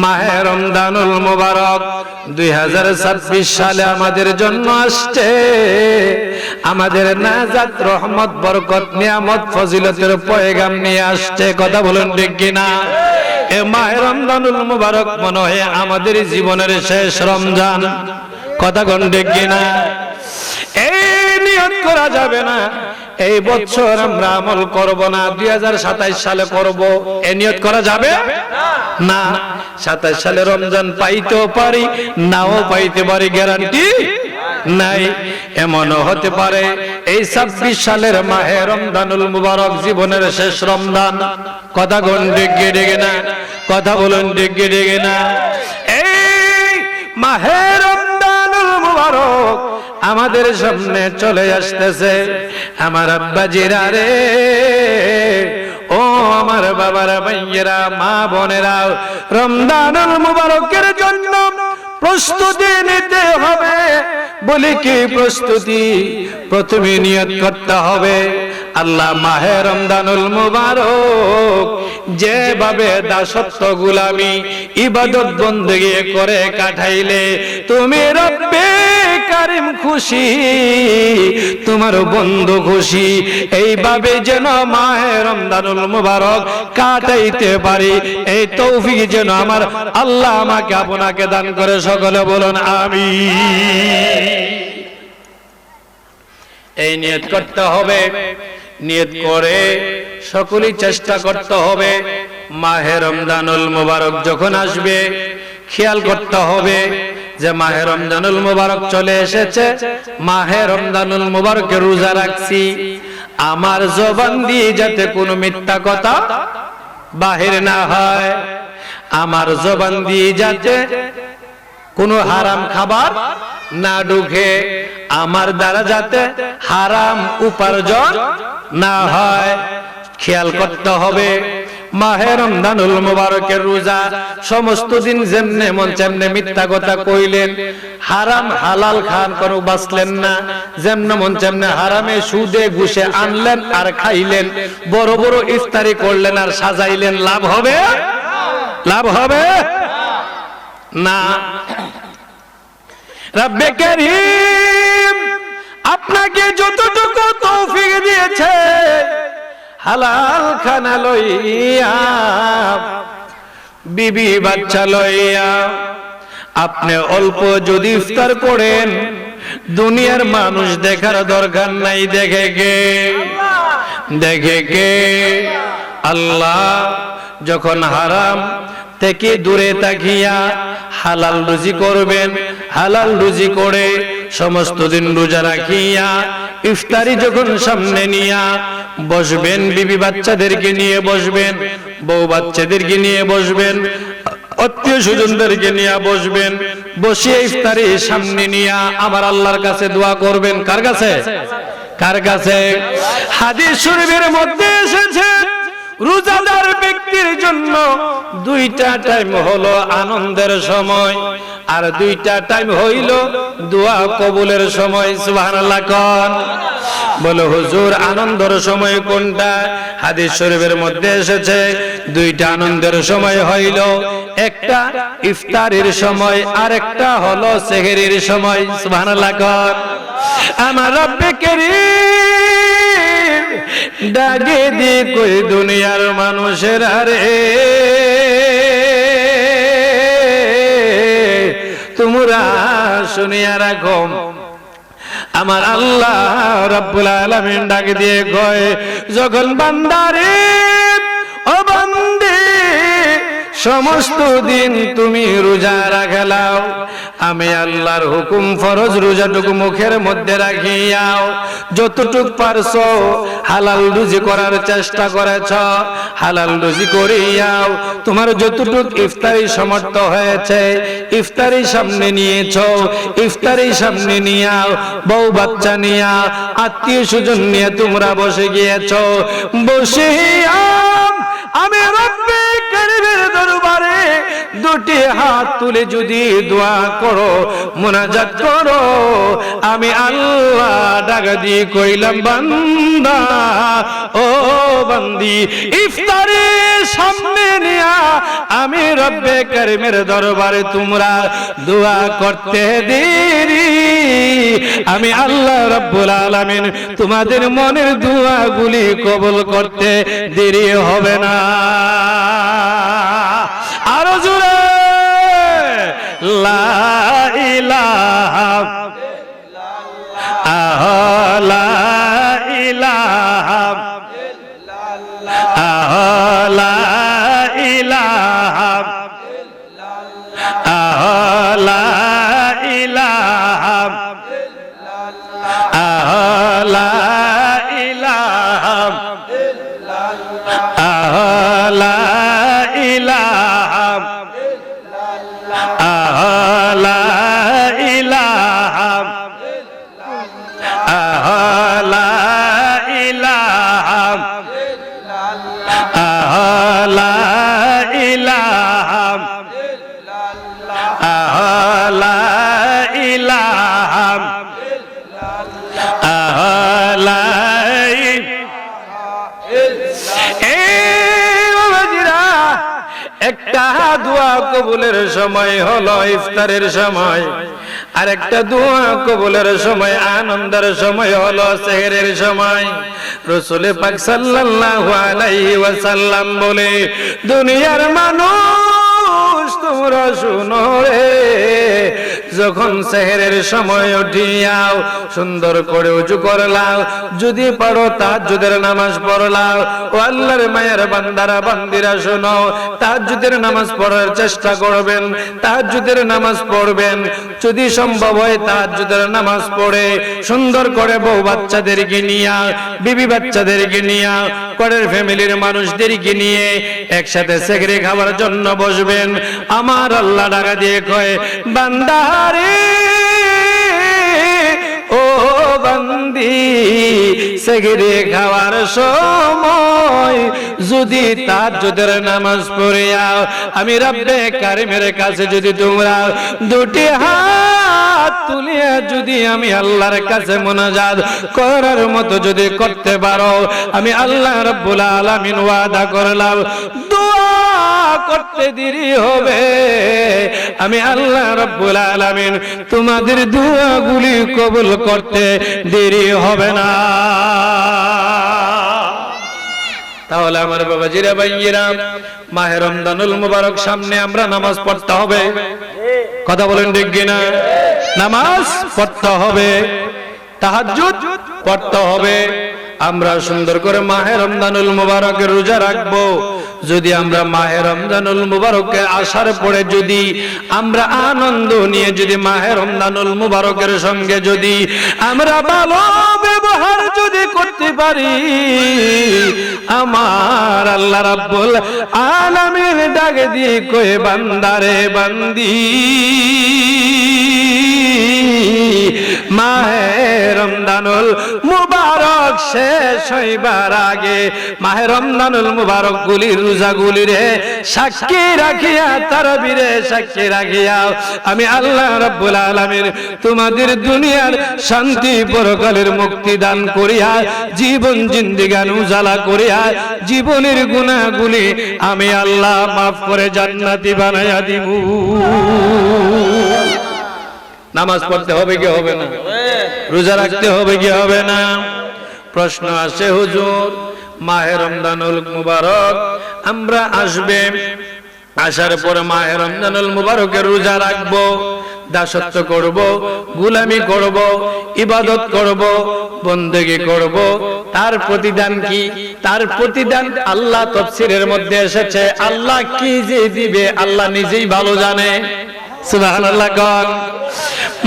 মাহে রমজানুল মুবারক 2026 সালে আমাদের জন্য আসছে, আমাদের নাজাত, রহমত, বরকত, নিয়ামত, ফজিলতের পয়গাম নিয়ে আসছে। কথা বলুন ঠিক কিনা? এ মাহে রমজানুল মুবারক মনে হয় আমাদের জীবনের শেষ রমজান। কথা কোন ঠিক কিনা? এই নিয়ত করা যাবে না এই বছর আমরা আমল করব না, 2027 সালে করব, এই নিয়ত করা যাবে না। 27 সালে রমজান পাইতেও পারি, নাও পাইতে পারি, গ্যারান্টি নাই। এমনও হতে পারে এই 26 সালের মাহে রমজানুল মুবারক জীবনের শেষ রমজান। কথা কোন ডিগে ডিগে না? কথা বলুন ডিগে ডিগে না? এই মাহে রমজানুল মুবারক আমাদের সামনে চলে আসতেছে। আমার আব্বাজিরা রে, ও আমার বাবারা, ভাইয়েরা, মা বোনেরা, রমজানুল মুবারকের জন্য প্রস্তুতি নিতে হবে। বলি কি প্রস্তুতি? প্রথমে নিয়ত করতে হবে আল্লাহ মাহে রমজানুল মুবারক যেভাবে দাসত্ব গোলামি ইবাদত বন্দেগি করে কাটাইলে তুমি রব্বে কারিম খুশি, তোমার বন্ধু খুশি, এইভাবে যেন মাহে রমজানুল মুবারক কাটাইতে পারি, এই তৌফিক যেন আমার আল্লাহ আমাকে আপনাকে দান করে। সকলে বলুন আমিন। এই নিয়ত করতে হবে, নিয়ত করে সকলেই চেষ্টা করতে হবে মাহে রমজানুল মুবারক যখন আসবে খেয়াল করতে হবে যে মাহে রমজানুল মুবারক চলে এসেছে, মাহে রমজানুল মুবারকে রোজা রাখছি, আমার জবান দিয়ে যাতে কোনো মিথ্যা কথা বাহির না হয়, আমার জবান দিয়ে যাতে কোনো হারাম খাবার না ঢুকে, আমার দ্বারা যাতে হারাম উপার্জন না হয়, খেয়াল করতে হবে। মাহে রমজানুল মুবারকের রোজা সমস্ত দিন যেমনে মন তেমনে মিথ্যা কথা কইলেন, হারাম হালাল খান কোনো বাঁচলেন না, যেমনে মন তেমনে হারামে সুদে ঘুষে আনলেন আর খাইলেন, বড় বড় ইফতারি করলেন আর সাজাইলেন, লাভ হবে? লাভ হবে না। রব্বে কারীম আপনাকে যতটুকু তৌফিক দিয়েছে হালাল খানা লইয়া, বিবি বাচ্চা লইয়া আপনি অল্প যদি ইফতার করেন, দুনিয়ার মানুষ দেখার দরকার নাই। দেখে কে? দেখে কে? আল্লাহ। যখন হারাম থেকে দূরে তাকিয়া হালাল রুজি করবেন, হালাল রুজি করে সমস্ত দিন রোজা রাখিয়া ইফতারি যখন সামনে নিয়া বসবেন, বিবি বাচ্চাদেরকে নিয়ে বসবেন, বউ বাচ্চাদেরকে নিয়ে বসবেন, আত্মীয় স্বজনদেরকে নিয়ে বসবেন, বসিয়ে ইফতারি সামনে নিয়া আমার আল্লাহর কাছে দোয়া করবেন। কার কাছে? কার কাছে? হাদিস শরীফের মধ্যে এসেছে রোজাদার ব্যক্তির জন্য দুইটা টাইম হলো আনন্দের সময়, আর দুইটা টাইম হইল দোয়া কবুলের সময়। সুবহানাল্লাহ কোন? বলো হুজুর আনন্দের সময় কোনটা? হাদিস শরীফের মধ্যে এসেছে দুইটা আনন্দের সময় হইল, একটা ইফতারের সময় আর একটা হলো সেহরির সময়। সুবহানাল্লাহ কোন? আমার রব্বে কারীম ডাকে দিয়ে কই দুনিয়ার মানুষের আরে তোমরা শুনিয়া রাখো, আমার আল্লাহ রাব্বুল আলামিন ডাকে দিয়ে কয় যখন বান্দারে ও বান্দে সমস্ত দিন তুমি রোজা রাখলাও, আমি আল্লাহর হুকুম ফরজ রোজাটুকু মুখের মধ্যে রাখিয়াও যতটুক পারছো হালাল রুজি করার চেষ্টা করেছ, হালাল রুজি করিয়াও তোমার যতটুক ইফতারি সমর্থ হয়েছে ইফতারি সামনে নিয়েছো, ইফতারি সামনে নিয়াও বউ বাচ্চা নিয়া আত্মীয় স্বজন নিয়ে তোমরা বসে গিয়েছো, বসে আমি রব্বে কারীমের দরবারে দুটি হাত তুলে যদি দোয়া করো, মুনাজাত করো, আমি আল্লাহ ডাক দিয়ে কইলাম বান্দা ও বান্দি ইফতারের সামনে নিয়া আমি রব্বে কারীমের দরবারে তোমরা দোয়া করতে দেরি, আমি আল্লাহ রাব্বুল আলামিন তোমাদের মনের দোয়াগুলি কবুল করতে দেরি হবে না। আরো জোরে লা ইলাহা লা ইলাহা লা ইলাহা লা ইলাহা লা ইলাহা লা ইলাহা লা ইলাহা লা ইলাহা লা ইলাহা লা ইলাহা লা একটা দোয়া কবুলের সময় হলো ইফতারের সময়, আর একটা দোয়া কবুলের সময় আনন্দের সময় হলো সেহরের সময়। রাসূল পাক সাল্লাল্লাহু আলাইহি ওয়াসাল্লাম বলে, দুনিয়ার মানুষ তোমরা শুনো রে, যখন সেহরের সময় উঠিয়াও সুন্দর করে ওযু করলাও, যদি পারো তাহাজ্জুদের নামাজ পড়লাও। ও আল্লাহর মায়ের বান্দারা বান্দিরা শোনো, তাহাজ্জুদের নামাজ পড়ার চেষ্টা করবেন, তাহাজ্জুদের নামাজ পড়বেন। যদি সম্ভব হয় তাহাজ্জুদের নামাজ পড়ে সুন্দর করে বউ বাচ্চাদেরকে নিয়ে, বিবি বাচ্চাদেরকে নিয়ে, ঘরের ফ্যামিলির মানুষদেরকে নিয়ে একসাথে সেহরি খাবার জন্য বসবেন। আমার আল্লাহ ডাকা দিয়ে কয়, বান্দা রে ও বান্দি, সেহরি খাওয়ার সময় যদি তাহাজ্জুদের নামাজ পড়িয়াও, আমি রব্বে কারীমের কাছে যদি তোমরা দুটি হাত তুলিয়া যদি আমি আল্লাহর কাছে মুনাজাত করার মতো যদি করতে পারো, আমি আল্লাহ রাব্বুল আলামিন ওয়াদা করলাম দোয়া করতে দেরি হবে, আমি আল্লাহ রাব্বুল আলামিন তোমাদের দোয়াগুলি কবুল করতে দেরি হবে না। তাহলে আমার বাবাজিরা ভাইয়েরা, মাহে রমজানুল মুবারক সামনে, আমরা নামাজ পড়তে হবে। কথা বলেন ঠিক কিনা? নামাজ পড়তে হবে, তাহাজ্জুদ পড়তে হবে। আমরা সুন্দর করে মাহে রমজানুল মুবারকের রোজা রাখবো। যদি আমরা মাহে রমজানুল মুবারকে আসার পরে যদি আমরা আনন্দ নিয়ে যদি মাহে রমজানুল মুবারকের সঙ্গে যদি আমরা ভালো ব্যবহার যদি করতে পারি, আমার আল্লাহ রাব্বুল আলামিন ডাকে দিয়ে কয়ে, বান্দারে বান্দি, মাহে রমজানুল মুবারক শেষ হইবার আগে মাহে রমজানুল মুবারক গুলির রোজাগুলিরে সাক্ষী রাখিয়া, তারাবিরে সাক্ষী রাখিয়া, আমি আল্লাহ রাব্বুল আলামিন তোমাদের দুনিয়ার শান্তি পরকালের মুক্তি দান করিয়া, জীবন জিন্দেগান উজালা করিয়া, জীবনের গুনাহগুলি আমি আল্লাহ মাফ করে জান্নাতি বানাইয়া দিব। নামাজ পড়তে হবে কি হবে না? রোজা রাখতে হবে কি হবে না? প্রশ্ন আসে, হুজুর মাহে রমজানুল মুবারক আমরা আসবে, আসার পর মাহে রমজানুল মুবারকের রোজা রাখবো, দাসত্ব করব, গোলামি করব, ইবাদত করব, বন্দেগী করব, তার প্রতিদান কি? তার প্রতিদান আল্লাহ তাফসীরের মধ্যে এসেছে, আল্লাহ কি যে দিবে আল্লাহ নিজেই ভালো জানে। সুবহানাল্লাহ। কোন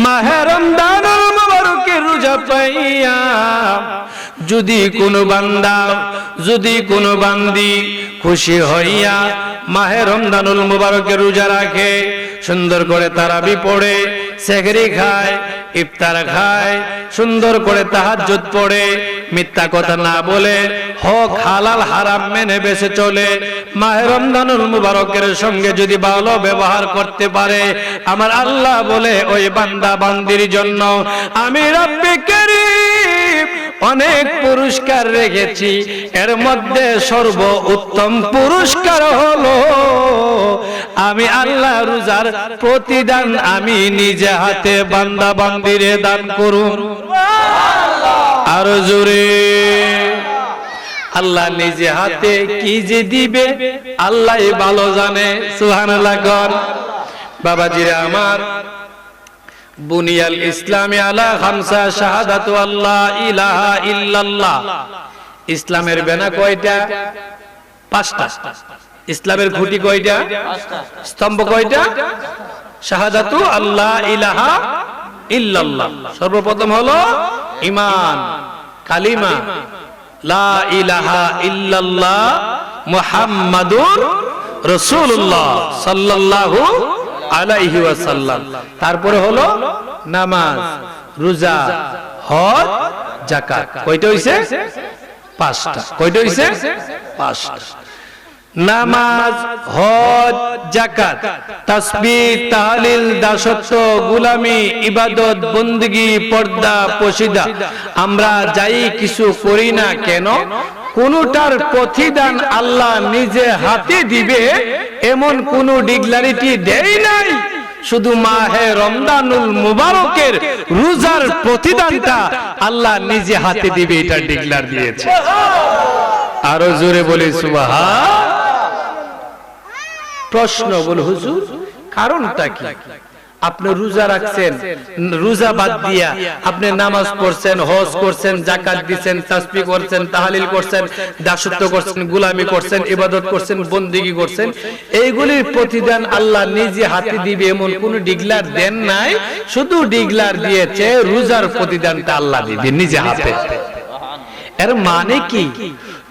মাহে রমজানুল মুবারকের রোজা পাইয়া যদি কোনো বান্দা, যদি কোনো বান্দি খুশি হইয়া মাহে রমজানুল মুবারকের রোজা রাখে, সুন্দর করে তারাবি পড়ে, সেহরি খায়, ইফতার খায়, সুন্দর করে তাহাজ্জুদ পড়ে, মিথ্যা কথা না বলে, হক হালাল হারাম মেনে বেঁচে চলে, মাহে রমজানুল মুবারকের সঙ্গে যদি ভালো ব্যবহার করতে পারে, আমার আল্লাহ বলে ওই বান্দা বান্দির জন্য আমি রব্বে কারীম অনেক পুরস্কার রেখেছি, এর মধ্যে সর্ব উত্তম পুরস্কার হলো আমি আল্লাহ রোজার প্রতিদান আমি নিজে হাতে বান্দা বান্দিরে দান করুন। আর জোরে আল্লাহ নিজে হাতে কি যে দিবে আল্লাহ ভালো জানে। সুবহানাল্লাহ কর। বাবাজিরা আমার, বুনিয়াল ইসলামে আলা খামসা শাহাদাতু আল্লাহ ইলাহা ইল্লাল্লাহ। ইসলামের বেনা কয়টা? পাঁচটা। ইসলামের খুঁটি কয়টা? স্তম্ভ কয়টা? শাহাদাতু আল্লাহ ইলাহা ইল্লাল্লাহ। সর্বপ্রথম হলো ঈমান, কালিমা লা ইলাহা ইল্লাল্লাহ মুহাম্মাদুর রাসূলুল্লাহ সাল্লাল্লাহু আলাইহি ওয়াসাল্লাম। তারপরে হলো নামাজ, রোজা, হজ, যাকাত। কয়টা হইছে? পাঁচটা। কয়টা হইছে? পাঁচটা। নামাজ, হজ, যাকাত, তাসবিহ, তাহলিল, দাসত্ব, গোলামি, ইবাদত, বندگی, পর্দা, পশিদা, আমরা যাই কিছু করি না কেন কোনটার প্রতিদান আল্লাহ নিজে হাতে দিবে এমন কোন ডিক্লারিটি দেই নাই। শুধু মাহে রমজানুল মুবারকের রোজার প্রতিদানটা আল্লাহ নিজে হাতে দিবে, এটা ডিক্লার দিয়েছে। আরো জোরে বলি সুবহান। প্রশ্ন বল হুজুর কারণটা কি? আপনি রোজা রাখছেন, রোজা বাদ দিয়া আপনি নামাজ পড়ছেন, হজ করছেন, যাকাত দিচ্ছেন, তাসবিহ করছেন, তাহলিল করছেন, দাসত্ব করছেন, গোলামি করছেন, ইবাদত করছেন, বندگی করছেন, এইগুলির প্রতিদান আল্লাহ নিজে হাতে দিবে এমন কোন ডিক্লার দেন নাই। শুধু ডিক্লার দিয়েছে রোজার প্রতিদানটা আল্লাহ দিবে নিজে হাতে। এর মানে কি?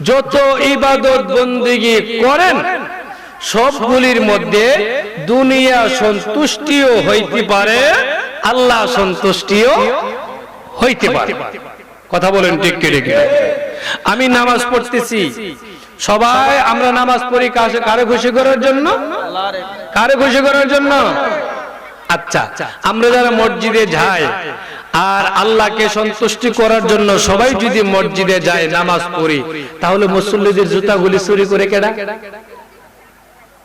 যত ইবাদত বندگی করেন সবগুলির মধ্যে দুনিয়া সন্তুষ্টিও হইতে পারে, আল্লাহ সন্তুষ্টিও হইতে পারে। কথা বলেন ঠিক কি ঠিক? আমি নামাজ পড়তেছি, সবাই আমরা নামাজ পড়ি কারে খুশি করার জন্য? কারে খুশি করার জন্য? আচ্ছা, আমরা যারা মসজিদে যাই আর আল্লাহকে সন্তুষ্টি করার জন্য সবাই যদি মসজিদে যায় নামাজ পড়ি, তাহলে মুসল্লিদের জুতাগুলি চুরি করে কেডা?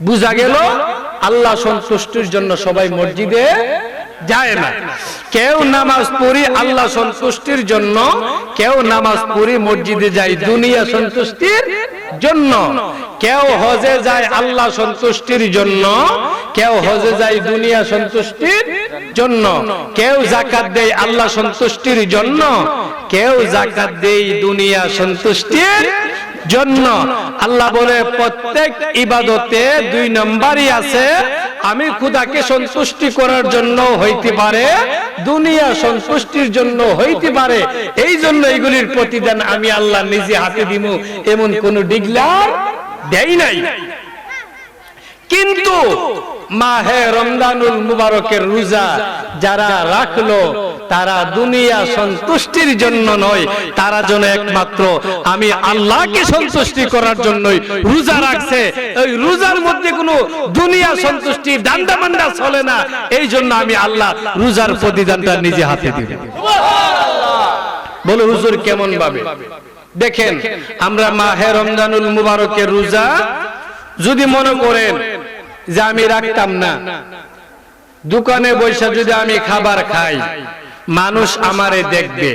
বুঝা গেল আল্লাহ সন্তুষ্টির জন্য সবাই মসজিদে যায় না। কেউ নামাজ পড়ি আল্লাহ সন্তুষ্টির জন্য, কেউ নামাজ পড়ি মসজিদে যায় দুনিয়া সন্তুষ্টির জন্য। কেউ হজে যায় আল্লাহ সন্তুষ্টির জন্য, কেউ হজে যায় দুনিয়া সন্তুষ্টির জন্য। কেউ যাকাত দেয় আল্লাহ সন্তুষ্টির জন্য, কেউ যাকাত দেয় দুনিয়া সন্তুষ্টির জন্য। আল্লাহ বলে প্রত্যেক ইবাদতে দুই নম্বরই আছে, আমি খোদাকে সন্তুষ্টি করার জন্য হইতে পারে, দুনিয়া সন্তুষ্টির জন্য হইতে পারে। এই জন্য এইগুলির প্রতিদান আমি আল্লাহ নিজে হাতে দিব এমন কোন ডিক্লার দেই নাই। কিন্তু মাহে রমজানুল মুবারকের রোজা যারা রাখলো তারা দুনিয়া সন্তুষ্টির জন্য নয়, তারা যেন একমাত্র আমি আল্লাহকে সন্তুষ্টি করার জন্যই রোজা রাখছে। ওই রোজার মধ্যে কোনো দুনিয়া সন্তুষ্টি দান্দা মান্দা চলে না। এই জন্য আমি আল্লাহ রোজার প্রতিদানটা নিজে হাতে দিব। বলো হুজুর কেমন ভাবে? দেখেন, আমরা মাহে রমজানুল মুবারকের রোজা যদি মনে করেন যে আমি রাখতাম না, দোকানে বসে যদি আমি খাবার খাই, মানুষ আমারে দেখবে,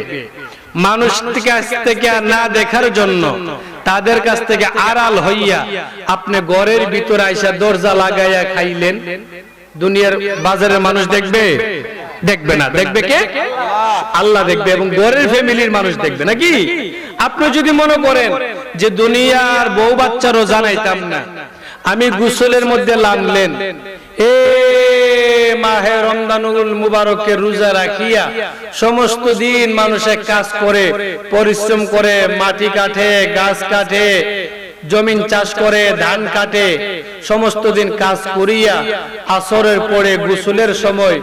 মানুষ কাছ থেকে না দেখার জন্য তাদের কাছ থেকে আড়াল হইয়া আপনি ঘরের ভিতরে আইসা দরজা লাগাইয়া খাইলেন, দুনিয়ার বাজারের মানুষ দেখবে? দেখবে না। দেখবে কে? আল্লাহ দেখবে এবং ঘরের ফ্যামিলির মানুষ দেখবে নাকি? আপনি যদি মনে করেন যে দুনিয়ার বউ বাচ্চারও জানাইতাম না, আমি গোসলের মধ্যে নামলেন, এ মাহে রমজানুল মুবারকের রোজা রাখিয়া সমস্ত দিন মানুষে কাজ করে, পরিশ্রম করে, মাটি কাটে, গাছ কাটে, জমিন চাষ করে, ধান কাটে, সমস্ত দিন কাজ করিয়া আসরের পরে গোসলের সময়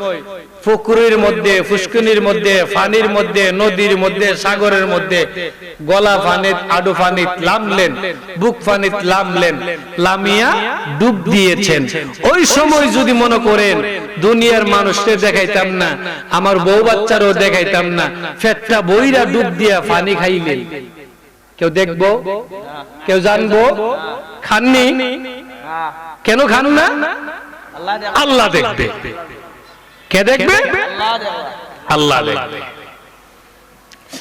পুকুরের মধ্যে, ফুসকুনির মধ্যে, পানির মধ্যে, নদীর মধ্যে, সাগরের মধ্যে গলা পানিত, আডু পানিত লামলেন, বুক পানিত লামলেন, লামিয়া ডুব দিয়েছেন। ওই সময় যদি মনে করেন দুনিয়ার মানুষকে দেখাইতাম না, আমার বউ বাচ্চারও দেখাইতাম না, পেটটা বইরা ডুব দিয়া পানি খাইলেন, কেউ দেখবো? কেউ জানবো? খাননি? কেন খান না? আল্লাহ দেখবে। কে দেখবে? আল্লাহ দেখবে।